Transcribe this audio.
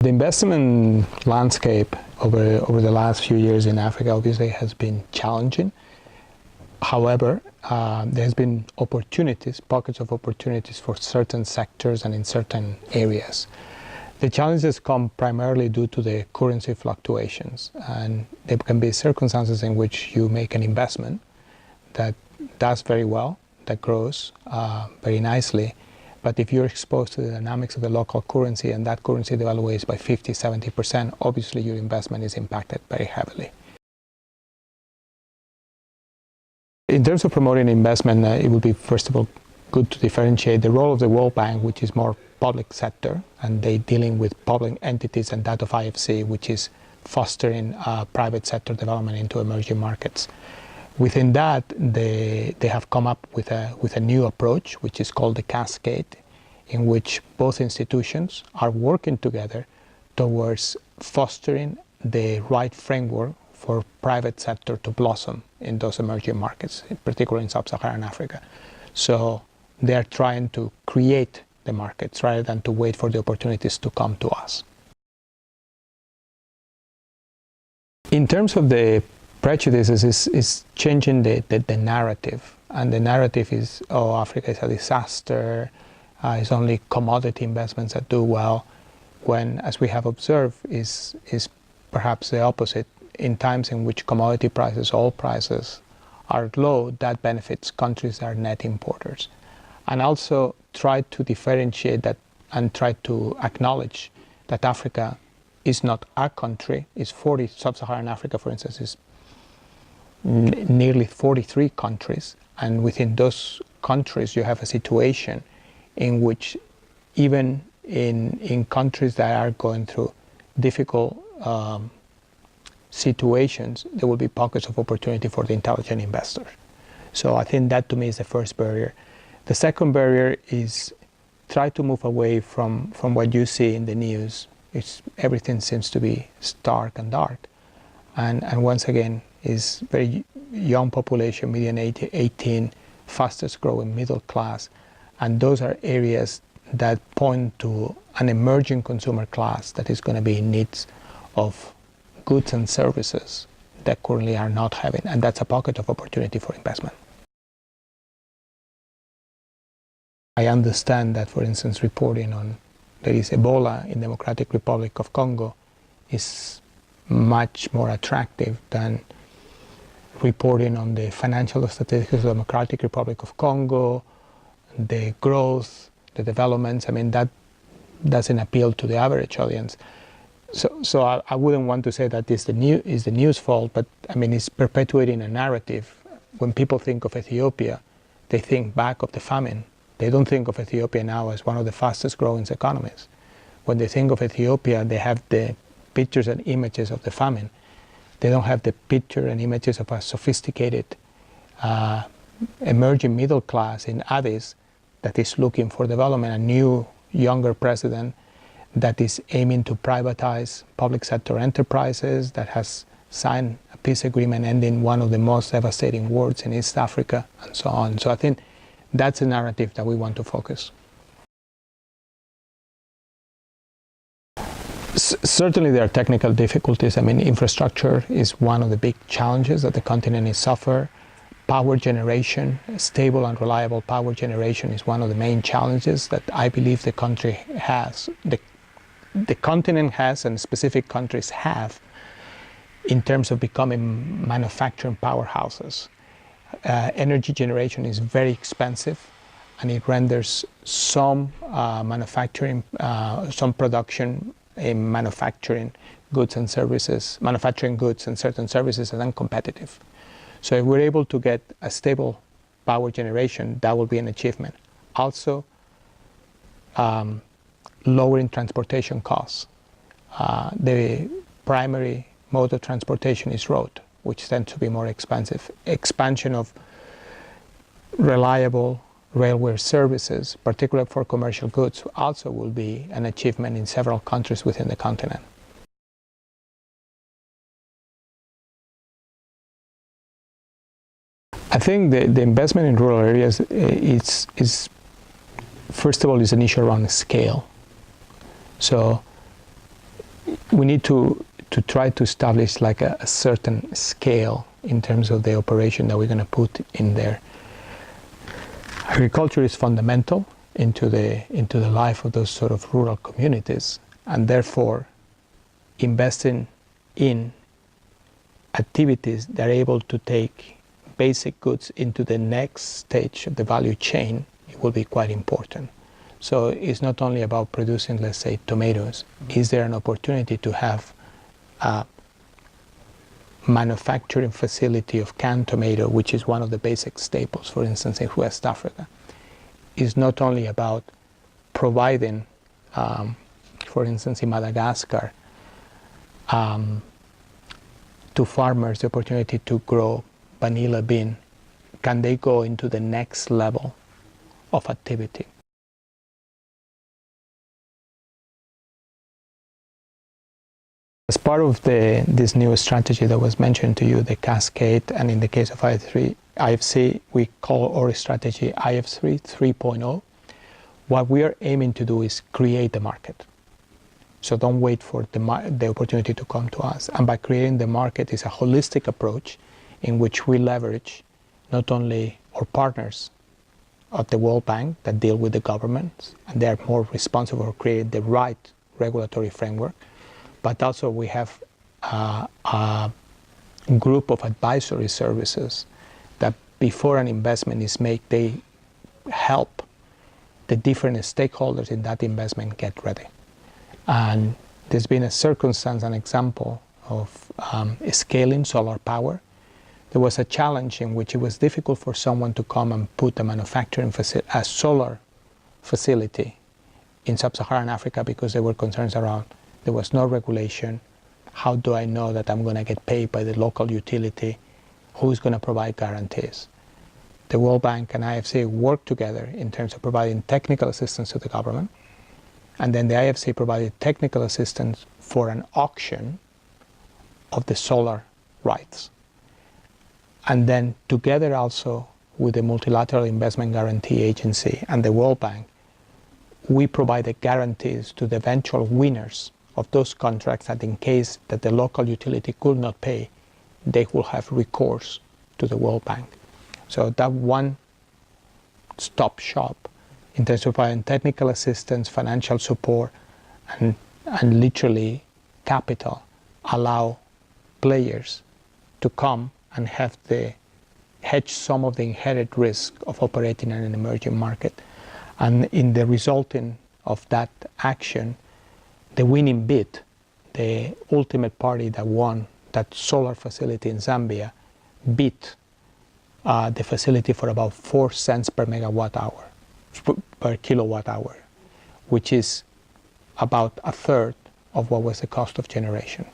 The investment landscape over the last few years in Africa obviously has been challenging. However, there has been opportunities, pockets of opportunities for certain sectors and in certain areas. The challenges come primarily due to the currency fluctuations, and there can be circumstances in which you make an investment that does very well, that grows very nicely, but if you're exposed to the dynamics of the local currency and that currency devaluates by 50–70%, obviously your investment is impacted very heavily. In terms of promoting investment, it would be, first of all, good to differentiate the role of the World Bank, which is more public sector, and they dealing with public entities, and that of IFC, which is fostering private sector development into emerging markets. Within that, they have come up with a new approach, which is called the Cascade, in which both institutions are working together towards fostering the right framework for private sector to blossom in those emerging markets, particularly in Sub-Saharan Africa. So they are trying to create the markets rather than to wait for the opportunities to come to us. In terms of the prejudices, is changing the narrative, and the narrative is, oh, Africa is a disaster, it's only commodity investments that do well, when, as we have observed, is perhaps the opposite. In times in which commodity prices, oil prices, are low, that benefits countries that are net importers. And also try to differentiate that and try to acknowledge that Africa is not a country. It's 40, Sub-Saharan Africa, for instance, is nearly 43 countries. And within those countries, you have a situation in which even in countries that are going through difficult situations, there will be pockets of opportunity for the intelligent investor. So I think that to me is the first barrier. The second barrier is try to move away from what you see in the news. Everything seems to be stark and dark. And once again, is very young population, median age 18, fastest growing middle class. And those are areas that point to an emerging consumer class that is going to be in needs of goods and services that currently are not having, and that's a pocket of opportunity for investment. I understand that, for instance, reporting on there is Ebola in Democratic Republic of Congo is much more attractive than reporting on the financial statistics of the Democratic Republic of Congo, the growth, the developments. I mean, that doesn't appeal to the average audience. So I wouldn't want to say that is the news fault, but I mean, it's perpetuating a narrative. When people think of Ethiopia, they think back of the famine. They don't think of Ethiopia now as one of the fastest growing economies. When they think of Ethiopia, they have the pictures and images of the famine. They don't have the picture and images of a sophisticated emerging middle class in Addis that is looking for development, a new, younger president that is aiming to privatize public sector enterprises, that has signed a peace agreement ending one of the most devastating wars in East Africa, and so on. So I think that's a narrative that we want to focus. Certainly there are technical difficulties. I mean, infrastructure is one of the big challenges that the continent is suffering. Power generation, stable and reliable power generation is one of the main challenges that I believe the country has. The continent has, and specific countries have, in terms of becoming manufacturing powerhouses. Energy generation is very expensive, and it renders some some production in manufacturing goods and services, manufacturing goods and certain services as uncompetitive. So if we're able to get a stable power generation, that will be an achievement. Also, lowering transportation costs. The primary mode of transportation is road, which tends to be more expensive. Expansion of reliable railway services, particularly for commercial goods, also will be an achievement in several countries within the continent. I think the investment in rural areas is first of all, is an issue around scale. So we need to try to establish like a certain scale in terms of the operation that we're going to put in there. Agriculture is fundamental into the life of those sort of rural communities, and therefore investing in activities that are able to take basic goods into the next stage of the value chain, it will be quite important. So it's not only about producing, let's say, tomatoes. Is there an opportunity to have a manufacturing facility of canned tomato, which is one of the basic staples, for instance, in West Africa? Is not only about providing, for instance, in Madagascar, to farmers the opportunity to grow vanilla bean. Can they go into the next level of activity? As part of this new strategy that was mentioned to you, the cascade, and in the case of IFC, we call our strategy IFC 3.0. What we are aiming to do is create the market. So don't wait for the opportunity to come to us. And by creating the market is a holistic approach in which we leverage not only our partners at the World Bank that deal with the governments, and they are more responsible for creating the right regulatory framework, but also we have a group of advisory services that before an investment is made, they help the different stakeholders in that investment get ready. And there's been a circumstance, an example of scaling solar power. There was a challenge in which it was difficult for someone to come and put a manufacturing facility, a solar facility in Sub-Saharan Africa, because there were concerns around there was no regulation. How do I know that I'm going to get paid by the local utility? Who's going to provide guarantees? The World Bank and IFC work together in terms of providing technical assistance to the government. And then the IFC provided technical assistance for an auction of the solar rights. And then together also with the Multilateral Investment Guarantee Agency and the World Bank, we provided guarantees to the eventual winners of those contracts that in case that the local utility could not pay, they will have recourse to the World Bank. So that one-stop shop in terms of providing technical assistance, financial support, and literally capital, allow players to come and have hedge some of the inherent risk of operating in an emerging market. And in the resulting of that action, the winning bid, the ultimate party that won that solar facility in Zambia, beat the facility for about 4 cents per megawatt hour, per kilowatt hour, which is about a third of what was the cost of generation.